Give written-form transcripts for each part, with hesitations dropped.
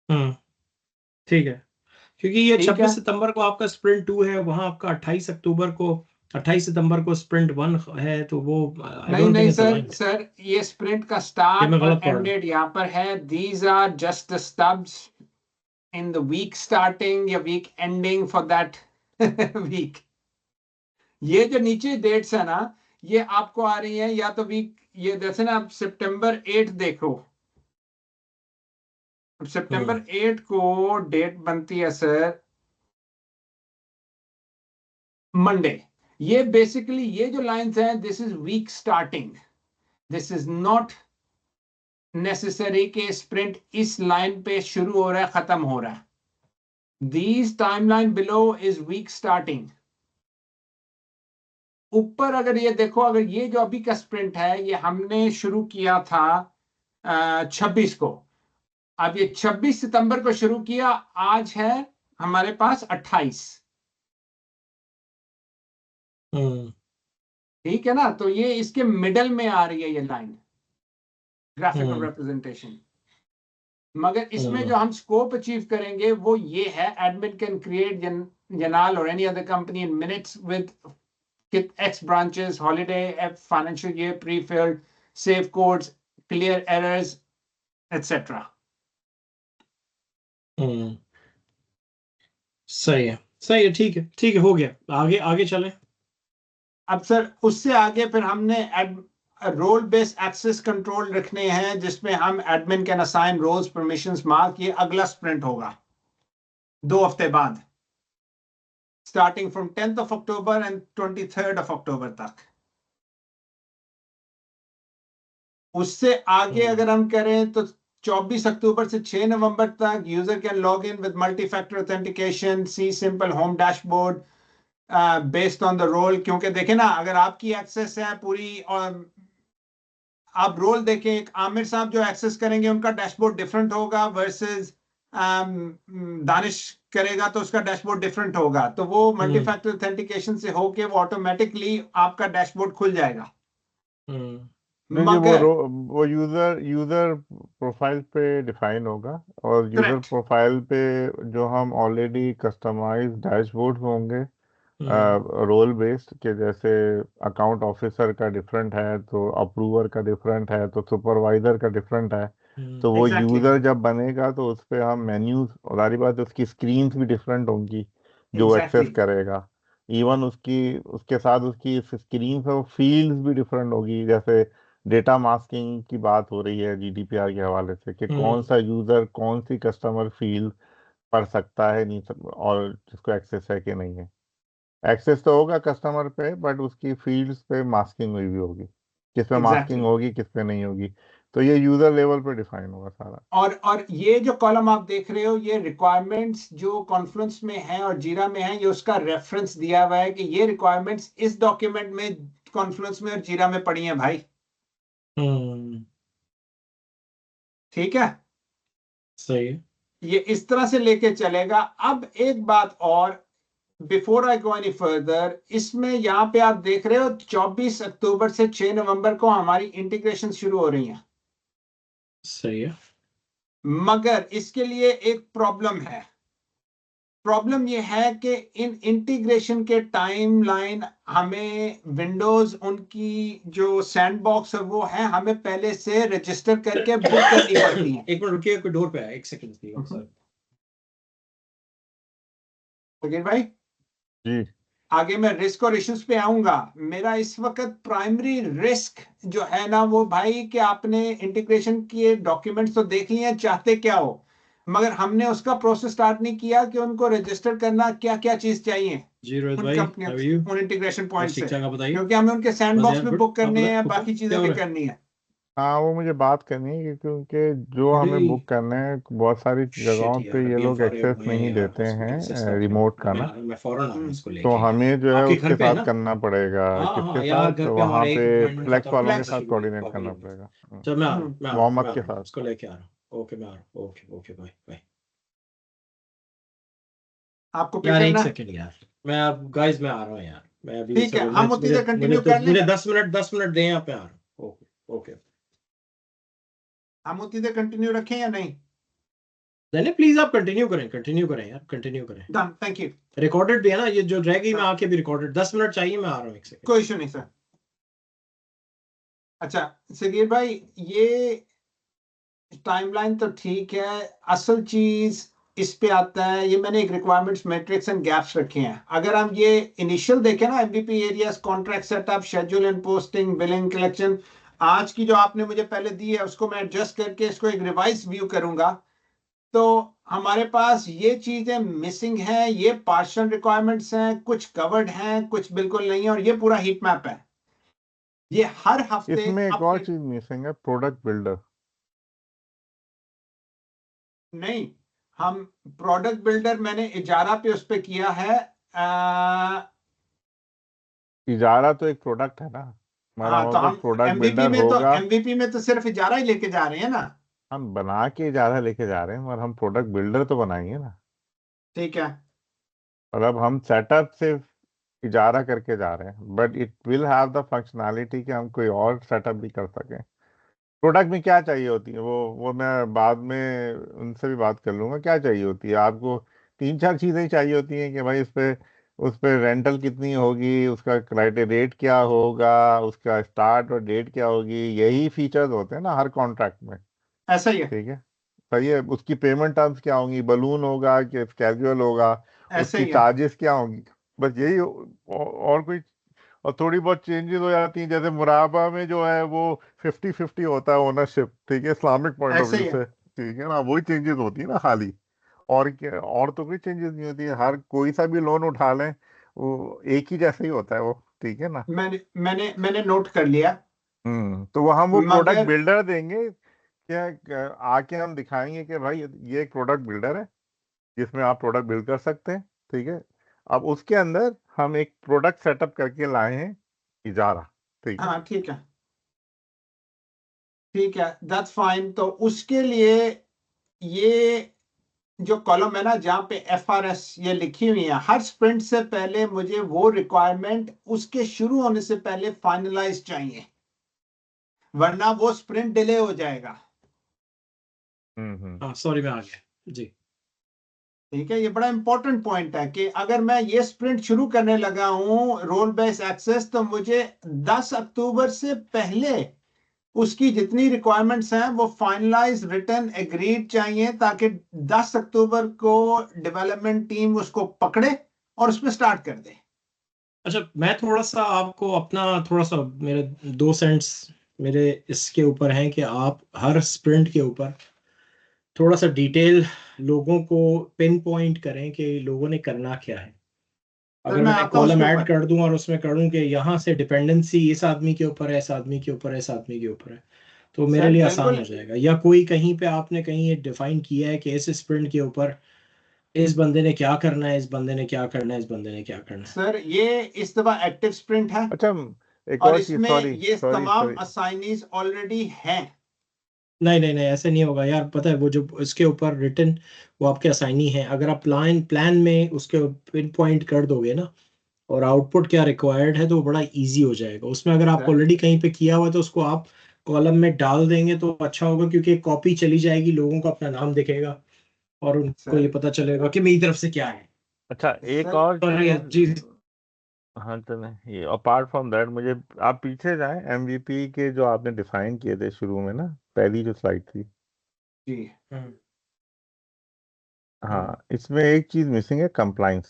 ठीक है, क्योंकि ये ठीक है 26 सितंबर को आपका स्प्रिंट 2 है, वहां आपका 28 अक्टूबर को 28 सितंबर को स्प्रिंट 1 है, तो वो आई नहीं डोंट थिंक नहीं इट्स सर, अलाइन्ड। सर ये स्प्रिंट का ये मैं स्टार्ट और गलत पढ़ एंड रहा हूँ। डेट यहाँ पर है। These are just the stubs in the week starting या week ending for that week. ये जो नीचे डेट्स है ना, ये आपको आ रही है या तो वीक, ये जैसे ना आप सितंबर 8 देखो, सितंबर 8 को डेट बनती है सर मंडे। ये बेसिकली ये जो लाइंस हैं, this is weak starting, this is not necessary कि स्प्रिंट इस लाइन पे शुरू हो रहा है खत्म हो रहा है। These timeline below is weak starting. ऊपर अगर ये देखो, अगर ये जो अभी का स्प्रिंट है ये हमने शुरू किया था 26 को, अब ये 26 सितंबर को शुरू किया, आज है हमारे पास 28। ठीक है ना, तो ये इसके मिडल में आ रही है ये लाइन, ग्राफिकल रिप्रेजेंटेशन। मगर इसमें जो हम स्कोप अचीव करेंगे वो ये है, admin can create Yanal or any other company in minutes with X branches, holiday, financial year, pre-filled, save codes, clear errors, etc. सही है, सही है, ठीक है, ठीक है, हो गया, आगे आगे चलें। अब सर उससे आगे फिर हमने रोल बेस्ड एक्सेस कंट्रोल रखने हैं, जिसमें हम admin can assign roles, permissions, mark. ये अगला स्प्रिंट होगा 2 हफ्ते बाद, starting from 10th of October and 23rd of October तक। उससे आगे अगर हम करें तो 24 अक्टूबर से 6 नवंबर तक user can log in with multi factor authentication, see simple home dashboard based on the role. क्योंकि देखें ना, अगर आपकी एक्सेस है पूरी और आप रोल देखें, एक आमिर साहब जो एक्सेस करेंगे उनका डैशबोर्ड डिफरेंट होगा वर्सेस दानिश करेगा तो उसका डैशबोर्ड डिफरेंट होगा। तो वो मल्टी फैक्टर ऑथेंटिकेशन से होके वो ऑटोमेटिकली आपका डैशबोर्ड खुल जाएगा। नहीं, मगर वो यूजर यूजर प्रोफाइल पे डिफाइन होगा, और यूजर करेक्ट, प्रोफाइल पे जो हम ऑलरेडी कस्टमाइज डैशबोर्ड होंगे रोल बेस्ड के, जैसे अकाउंट ऑफिसर का डिफरेंट है तो अप्रूवर का डिफरेंट है तो सुपरवाइजर का डिफरेंट है, तो वो एग्जैक्टली यूजर जब बनेगा तो उस पे हम मेन्यूज, और सारी बात उसकी स्क्रीन्स भी डिफरेंट होंगी जो एक्सेस एग्जैक्टली करेगा। इवन उसकी उसके साथ उसकी स्क्रीन पे फील्ड्स भी डिफरेंट होगी। जैसे डेटा मास्किंग की बात हो रही है जीडीपीआर के हवाले से, कि कौन सा यूजर कौन सी कस्टमर फील्ड पढ़ सकता है, नहीं और जिसको एक्सेस है कि नहीं है। एक्सेस तो होगा कस्टमर पे, बट उसकी फील्ड्स पे मास्किंग हुई भी होगी, किस पे मास्किंग एग्जैक्टली। होगी किस पे नहीं होगी। तो ये यूजर लेवल पे डिफाइन होगा सारा। और ये जो कॉलम आप देख रहे हो, ये रिक्वायरमेंट्स जो कॉन्फ्रेंस में है और जीरा में है, ये उसका रेफरेंस दिया हुआ है कि ये रिक्वायरमेंट्स इस डॉक्यूमेंट में, कॉन्फ्रेंस में और जीरा में पड़ी हैं भाई। ठीक है, सही है। ये इस तरह से लेके चलेगा। अब एक बात और, before I go any further, इसमें यहां पे आप देख रहे हो 24 अक्टूबर से 6 नवंबर को हमारी इंटीग्रेशन शुरू हो रही है। सही है। मगर इसके लिए एक प्रॉब्लम है। प्रॉब्लम ये है कि इन इंटीग्रेशन के टाइमलाइन हमें विंडोज उनकी जो सैंडबॉक्स है वो है, हमें पहले से रजिस्टर करके बुक करनी पड़ती है। एक मिनट रुकिए, कोई डोर पे है, एक सेकंड सर। फकीर भाई, जी। आगे मैं रिस्क और इश्यूज पे आऊंगा। मेरा इस वक्त प्राइमरी रिस्क जो है ना वो भाई, कि आपने इंटीग्रेशन किए डॉक्यूमेंट्स तो देख लिए हैं, चाहते क्या हो, मगर हमने उसका प्रोसेस स्टार्ट नहीं किया कि उनको रजिस्टर करना क्या क्या चीज चाहिए जी रोहित उन भाई, कंपनियों हाउ आर से, यू? उन इंटीग्रेशन पॉइंट बस ठीक से, ठाक, आप बताइए। क्योंकि हमें उनके बस सैंडबॉक्स यार भी गुड, बुक आप करने बताओ हैं, हुक्म बाकी क्या चीजें हो भी रहा है? करनी है। हाँ, वो मुझे बात करनी है, क्योंकि जो हमें बड़ी बुक करना है बहुत सारी शिट जगहों पे यार, ये अभी हम लोग फारिग एक्सेस हुए हैं नहीं यार, देते हॉस्पिटल से हैं स्टफ है। रिमोट का ना। मैं फौरन आ रहा हूँ इसको तो लेके यार। हमें जो है आपके घर उसके पे है साथ ना? करना पड़ेगा, हाँ किसके हाँ, यहाँ साथ, घर पे वहाँ हमारे पे एक फ्रेंड फ्लेक्स खाता है, वालों के फ्लेक्स, साथ फ्लेक्स कोऑर्डिनेट करना प्रॉब्लम। पड़ेगा। चल मैं आ रहा हूँ, मैं आ रहा हूँ, मैं मोहम्मद आ के रहा हूँ, साथ। उसको लेके आ रहा हूँ। ओके, मैं आ रहा हूँ। Okay okay, bye bye. आपको पिक यार एक करना है? सेकंड यार, मैं गाइस मैं आ रहा हूँ यार, मैं अभी ठीक है, चलो, हम उतनी मुझे देर मुझे कंटिन्यू तो कर लें, मुझे 10 मिनट दें, यहाँ पे आ रहा हूँ। Okay okay. हम उतनी देर कंटिन्यू रखें या नहीं? नहीं प्लीज आप कंटिन्यू करें यार, कंटिन्यू करें। Done, thank you. रिकॉर्डेड भी है ना, ये जो रह गई मैं आके भी रिकॉर्डेड, 10 मिनट चाहिए, मैं आ रहा हूँ 1 सेकंड। कोई इशू नहीं सर। अच्छा सगीर भाई, ये टाइमलाइन तो ठीक है, असल चीज इस पे आता है, ये मैंने एक रिक्वायरमेंट्स मैट्रिक्स एंड गैप्स रखे हैं। अगर हम ये इनिशियल देखें ना, MVP areas, contract setup, schedule and posting, billing, collection, आज की जो आपने मुझे पहले दी है उसको मैं एडजस्ट करके इसको एक रिवाइज व्यू करूंगा, तो हमारे पास ये चीजें मिसिंग हैं, ये पार्शियल रिक्वायरमेंट्स हैं, कुछ कवर्ड हैं, कुछ बिल्कुल नहीं है, और ये पूरा हीट मैप है। ये हर हफ्ते इसमें एक और अपने चीज मिसिंग है, प्रोडक्ट बिल्डर। नहीं, हम प्रोडक्ट बिल्डर मैंने इजारा पे उस पे किया है। इजारा तो एक प्रोडक्ट है ना, हमारा हाँ, तो मतलब हम प्रोडक्ट एमवीपी बिल्डर में तो होगा। एमवीपी में तो सिर्फ इजारा ही लेके जा रहे हैं ना। हम बना के इजारा लेके जा रहे हैं, और हम प्रोडक्ट बिल्डर तो बनाएंगे ना। ठीक है। और अब हम सेटअप सिर्फ इजारा करके जा रहे हैं, but it will have the functionality कि हम कोई और सेटअप भी कर सकें। प्रोडक्ट में क्या चाहिए होती है, वो मैं बाद में उनसे भी बात कर लूंगा। क्या चाहिए होती है आपको? 3-4 चीज़ें ही चाहिए होती हैं कि भाई उस पे रेंटल कितनी होगी, उसका क्राइटेरिया रेट क्या होगा, उसका स्टार्ट और डेट क्या होगी। यही फीचर्स होते हैं ना हर कॉन्ट्रैक्ट में। ऐसा ही है, ठीक है, सही है। उसकी पेमेंट टर्म्स क्या होंगी, बलून होगा कि स्केड्यूल होगा, ऐसा उसकी ही है। चार्जेस क्या होंगी, बस यही और कोई। और थोड़ी बहुत चेंजेस हो जाती हैं, जैसे मुराबा में जो है वो 50-50 होता है ओनरशिप, ठीक है, इस्लामिक पॉइंट ऑफ ऐसा व्यू ही है। से। ठीक है ना, वही चेंजेस होती है ना खाली। और क्या, और तो कोई चेंजेस नहीं होती है। हर कोई सा भी लोन उठा लें, वो एक ही जैसा ही होता है वो। ठीक है ना। मैंने नोट कर लिया। तो वो हम वो प्रोडक्ट मगर बिल्डर देंगे, आके हम दिखाएंगे कि भाई ये एक प्रोडक्ट बिल्डर है जिसमें आप प्रोडक्ट बिल्ड कर सकते हैं। ठीक है, अब उसके अंदर हम एक प्रोडक्ट सेटअप करके लाए हैं, इजारा। ठीक है। हाँ ठीक है, ठीक है, दैट्स फाइन। तो उसके लिए ये जो कॉलम है ना जहां पे एफआरएस ये लिखी हुई है, हर स्प्रिंट से पहले मुझे वो रिक्वायरमेंट उसके शुरू होने से पहले फाइनलाइज चाहिए, वरना वो स्प्रिंट डिले हो जाएगा। हाँ सॉरी, मैं आ गया जी। ठीक है, ये बड़ा इंपॉर्टेंट पॉइंट है कि अगर मैं ये स्प्रिंट शुरू करने लगा हूं रोल बेस्ड एक्सेस, तो मुझे 10 अक्टूबर से पहले उसकी जितनी रिक्वायरमेंट्स हैं वो फाइनलाइज रिटर्न एग्रीड चाहिए, ताकि 10 अक्टूबर को डेवलपमेंट टीम उसको पकड़े और उसमें स्टार्ट कर दे। अच्छा, मैं थोड़ा सा आपको अपना थोड़ा सा मेरे 2 सेंट्स मेरे इसके ऊपर हैं कि आप हर स्प्रिंट के ऊपर थोड़ा सा डिटेल लोगों को पिन पॉइंट करें कि लोगों ने करना क्या है। सर अगर मैं मैं आता हूं कॉलम उसके ऐड ऊपर। कर दूं और उसमें करूं कि यहाँ से डिपेंडेंसी इस आदमी के ऊपर है, इस आदमी के ऊपर है, इस आदमी के ऊपर है, तो मेरे सर लिए आसान बिल्कुल। हो जाएगा। या कोई कहीं पे आपने कहीं ये डिफाइन किया है कि इस स्प्रिंट के ऊपर इस बंदे ने क्या करना है, इस बंदे ने क्या करना है, इस बंदे ने क्या करना है। सर ये इस दफा एक्टिव स्प्रिंट है, अच्छा, एक और और चीज, इसमें सॉरी ये सॉरी तमाम सॉरी। असाइनीज ऑलरेडी हैं। नहीं नहीं नहीं, ऐसे नहीं होगा यार। पता है वो जो इसके ऊपर रिटर्न, वो आपके असाइनी है। अगर आप प्लान प्लान में उसके पिन पॉइंट कर दोगे ना, और आउटपुट क्या रिक्वायर्ड है, तो वो बड़ा इजी हो जाएगा। उसमें अगर आप सर ऑलरेडी कहीं पे किया हुआ है तो उसको आप कॉलम में डाल देंगे तो अच्छा होगा, क्योंकि एक कॉपी चली जाएगी, लोगों को अपना नाम दिखेगा और उनको ये सर पता चलेगा कि मेरी तरफ से क्या है। अच्छा, एक सर और और ये चीज। चीज हाँ चले, ये अपार्ट फ्रॉम दैट, मुझे आप पीछे जाएं, एमवीपी के जो आपने डिफाइन किए थे शुरू में ना, पहली जो स्लाइड थी। जी। हम्म, हाँ, इसमें एक चीज मिसिंग है, कंप्लाइंस।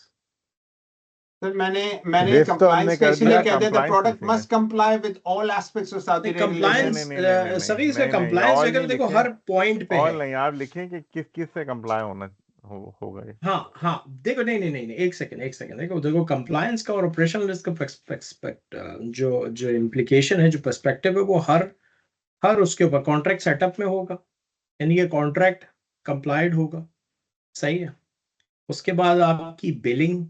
सर मैंने दिस तो हमने कंप्लायंस का कर इसीलिए दिया, कह दिया, द कंप्लाइंस प्रोडक्ट मिसिंग है। Must comply with all aspects of Saudi नहीं नहीं रेगुलेशन। नहीं कंप्लायंस, नहीं नहीं नहीं नहीं सभी इसका नहीं नहीं, कंप्लायंस जो ऑल है नहीं ना, देखो लिखे। हर पॉइंट पे है। ऑल नहीं, आप लिखें कि किस किस से कंप्लाई होगा ये। हाँ हाँ, देखो नहीं नहीं नहीं नहीं, एक सेकंड एक सेकंड, देखो देखो कंप्लायंस का और ऑपरेशनल रिस्क का जो जो इम्प्लीकेशन है, जो पर्सपेक्टिव है, वो हर हर उसके ऊपर कॉन्ट्रैक्ट सेटअप में होगा, यानी कि कॉन्ट्रैक्ट कंप्लाइड होगा। सही है। उसके बाद आपकी बिलिंग,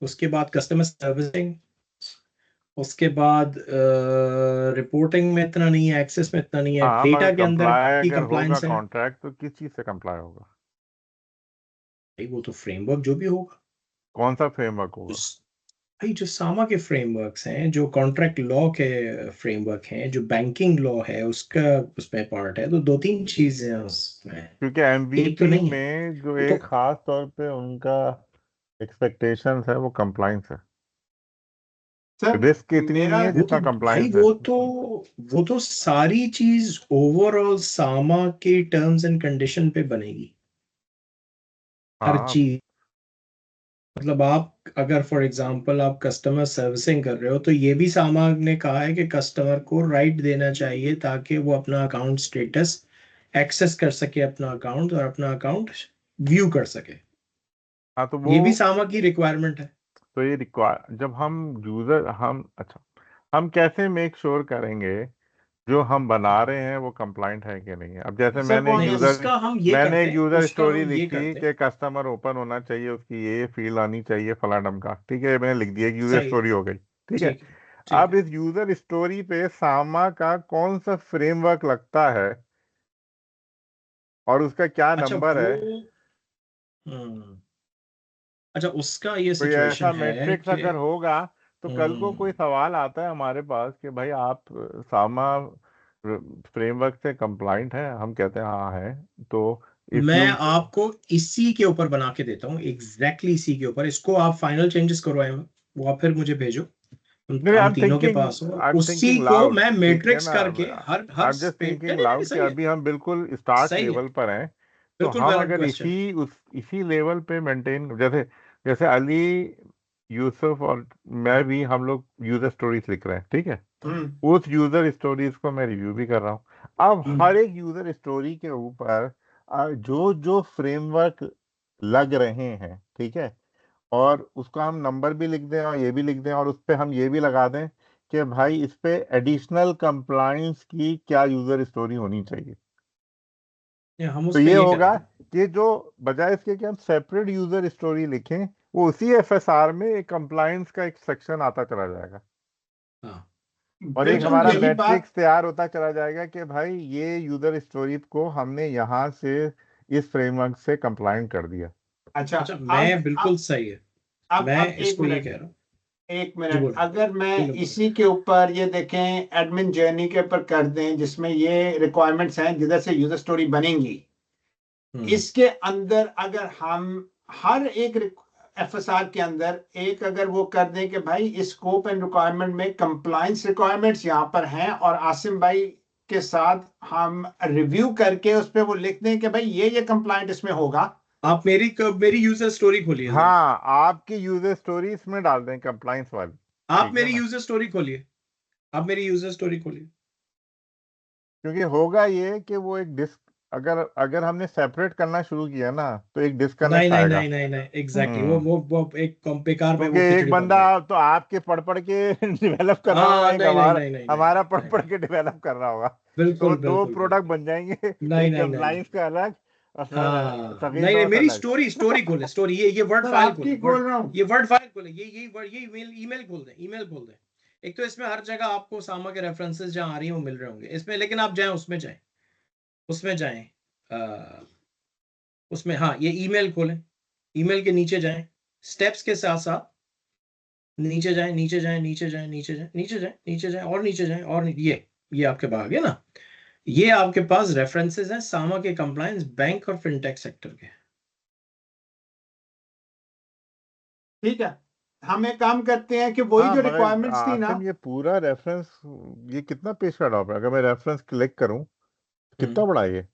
उसके बाद कस्टमर सर्विसिंग, उसके बाद रिपोर्टिंग में इतना नहीं है, एक्सेस में इतना नहीं है, हाँ, मगर डेटा के अंदर कंप्लाई की अगर होगा कंप्लायंस है। कॉन्ट्रैक्ट, तो किस चीज से कंप्लाई होगा? भाई वो तो फ्रेमवर्क जो भी होगा, कौन सा फ्रेमवर्क होगा? भाई जो सामा के फ्रेमवर्क्स हैं, जो कॉन्ट्रैक्ट लॉ के फ्रेमवर्क हैं, जो बैंकिंग लॉ है उसका उसमें पार्ट है, तो दो तीन चीजें हैं उसमें, क्योंकि एक तो एमवीपी नहीं है। में जो वो एक तो खास तौर पे उनका एक्सपेक्टेशंस है वो कंप्लाइंस है। सर रिस्क इतनी नहीं मेरा है वो तो जितना भाई कंप्लाइंस है। वो तो सारी चीज ओवरऑल सामा के टर्म्स एंड कंडीशन पे बनेगी, हर हाँ। चीज। मतलब आप अगर फॉर एग्जांपल आप कस्टमर सर्विसिंग कर रहे हो, तो ये भी सामा ने कहा है कि कस्टमर को राइट देना चाहिए ताकि वो अपना अकाउंट स्टेटस एक्सेस कर सके, अपना अकाउंट और अपना अकाउंट व्यू कर सके। हाँ तो वो ये भी सामा की रिक्वायरमेंट है। तो ये रिक्वायर जब हम यूजर हम अच्छा हम कैसे मेक श्योर करेंगे जो हम बना रहे हैं वो कंप्लाइंट है कि नहीं है। अब जैसे सर वो नहीं, उसका हम ये मैंने करते एक हैं, यूजर उसका स्टोरी हम ये लिखी करते हैं। कि कस्टमर ओपन होना चाहिए, उसकी ये फील्ड आनी चाहिए फला डमका, ठीक है, मैंने लिख दिया, एक यूजर सही है। स्टोरी हो गई, ठीक है। ठीक है। ठीक अब है। इस यूजर स्टोरी पे सामा का कौन सा फ्रेमवर्क लगता है और उसका क्या अच्छा नंबर वो है, हम्म अच्छा उसका ये कोई सिचुएशन ऐसा है मैट्रिक्स कि अगर होगा तो कल को कोई हम्म सवाल आता है हमारे पास कि भाई आप सामा फ्रेमवर्क से कंप्लाइंट है, हम कहते हैं हाँ है, तो इफ मैं यू आपको इसी के ऊपर बना के देता हूँ, एग्जैक्टली इसी के ऊपर। इसको आप फाइनल चेंजेस करवाए, वो आप फिर मुझे भेजो, नहीं, हम तीनों के पास हो, आई एम उसी थिंकिंग को लाउड, मैं ठीक है मैट्रिक्स ना। करके हर आई हर एम जस्ट नहीं थिंकिंग नहीं नहीं, लाउड कि सही है। अभी हम बिल्कुल स्टार्ट सही है। लेवल पर हैं। तो बिल्कुल हम वैलिड अगर क्वेश्चन। इसी लेवल पे मेंटेन, जैसे जैसे अली, यूसुफ और मैं भी, हम लोग यूजर स्टोरीज लिख रहे हैं, ठीक है, हम्म उस यूजर स्टोरीज को मैं रिव्यू भी कर रहा हूँ। अब हर एक यूजर स्टोरी के ऊपर जो जो फ्रेमवर्क लग रहे हैं, ठीक है, और उसका हम नंबर भी लिख दें और ये भी लिख दें और उस पे हम ये भी लगा दें कि भाई इस पे एडिशनल कंप्लायंस की क्या यूजर स्टोरी होनी चाहिए। हम तो उस पे ये ये होगा करेंगे। कि जो बजाय इसके कि हम सेपरेट यूजर स्टोरी लिखें, वो उसी एफएसआर में एक कंप्लायंस का एक सेक्शन आता चला जाएगा हाँ। और एक अच्छा बिल्कुल हमारा यही बात। मैट्रिक्स तैयार होता चला जाएगा कि भाई ये यूजर स्टोरी को हमने यहाँ से इस फ्रेमवर्क से कंप्लायंट कर दिया। अच्छा अच्छा मैं बिल्कुल सही है। मैं अब एक इसको ये मिनट, कह रहा हूँ। एक जी मिनट, बोलो अगर मैं बोलो बोलो। इसी के ऊपर ये देखें, एडमिन जर्नी के ऊपर कर दें जिसमें ये रिक्वायरमेंट्स हैं जिधर से यूजर स्टोरी बनेंगी, हम्म इसके अंदर अगर हम हर एक एफएसआर के अंदर एक अगर वो कर दें कि भाई स्कोप एंड रिक्वायरमेंट में कंप्लायंस रिक्वायरमेंट्स यहाँ पर हैं, और आसिम भाई के साथ हम रिव्यू करके उस पर वो लिख दें कि भाई ये कंप्लायंट इसमें होगा। आप मेरी यूजर स्टोरी खोलिए जरा। हाँ, आपकी यूजर स्टोरी इसमें डाल दें कंप्लायंस वाली, आप ठीक है मेरी ना। यूजर स्टोरी खोलिए। आप मेरी यूजर स्टोरी खोलिए। क्योंकि होगा ये कि वो एक डिस्क, अगर अगर हमने सेपरेट करना शुरू किया ना तो एक नहीं डिस्कनेक्ट नहीं आएगा। नहीं नहीं नहीं, एग्जैक्टली हम्म वो एक बेकार में क्योंकि वो एक खिचड़ी बन बंदा जाएगी। तो आपके पढ़ के डेवलप कर रहा होगा, हाँ एक नहीं नहीं हमारा नहीं नहीं नहीं हमारा नहीं पढ़ नहीं, के डेवलप कर रहा होगा। तो बिल्कुल दो बिल्कुल प्रोडक्ट बिल्कुल। बन जाएंगे, नहीं एक नहीं नहीं नहीं। कंप्लाइंस का अलग और हाँ सगीर नहीं नहीं, दोस्त मेरी अलग। स्टोरी खोले, स्टोरी, ये वर्ड सर फाइल खोले, आपकी खोल रहा हूँ। ये वर्ड फाइल खोले, ये वर्ड, ये ईमेल ईमेल खोल दें, ईमेल खोल दें। एक तो इसमें हर जगह आपको सामा के रेफरेंसेस जहाँ आ रही हैं वो मिल रहे होंगे इसमें, लेकिन आप जाएं उसमें जाएं, उसमें जाएं, उसमें, हाँ ये ईमेल खोलें, ईमेल के नीचे जाएं, स्टेप्स के साथ साथ नीचे जाएं, नीचे जाएं, नीचे जाएं, नीचे जाएं, नीचे जाएं, नीचे जाएं और नीचे जाएं और ये आपके पास आ गया ना। ये आपके पास रेफरेंसेस हैं सामा के कंप्लायंस बैंक और फिनटेक सेक्टर के। ठीक है, हम एक काम करते हैं कि वही हाँ जो मगर रिक्वायरमेंट्स थी ना। आसिम, ये पूरा रेफरेंस, ये कितना पेज का डॉप है, अगर मैं रेफरेंस क्लिक करूं कितना हम्म बड़ा है ये।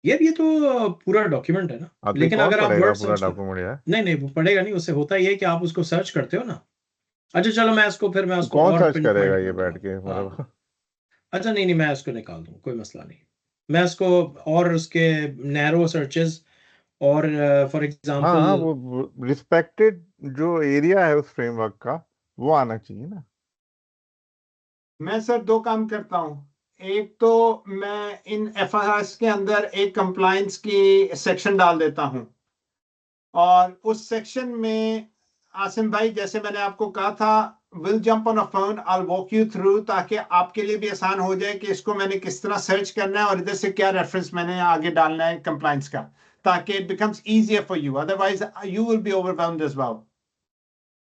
यार ये तो पूरा डॉक्यूमेंट है ना, हाँ तो ये लेकिन कौन अगर आप पढ़ेगा वर्ड पूरा सर्च करो। डॉक्यूमेंट यार। नहीं नहीं वो पड़ेगा नहीं, उससे होता ये है कि आप उसको सर्च करते हो ना। अच्छा चलो मैं तो उसको कौन और सर्च पिन करेगा पॉइंट ये कर बैठ दूंगा। के हाँ। मतलब। अच्छा नहीं नहीं, मैं उसको निकाल दूंगा, कोई मसला नहीं। मैं उसको और उसके नैरो सर्चेस और फॉर हाँ एग्जांपल। हाँ, वो रिस्पेक्टेड जो एरिया है उस फ्रेमवर्क का वो आना चाहिए ना। मैं सर दो काम करता हूं, एक तो मैं इन एफआरएस के अंदर एक कंप्लायंस की सेक्शन डाल देता हूं, और उस सेक्शन में आसिम भाई जैसे मैंने आपको कहा था, will jump on a phone, I walk you through, ताकि आपके लिए भी आसान हो जाए कि इसको मैंने किस तरह सर्च करना है और इधर से क्या रेफरेंस मैंने आगे डालना है कंप्लायंस का, ताकि it becomes easier for you, otherwise you will be overwhelmed as well.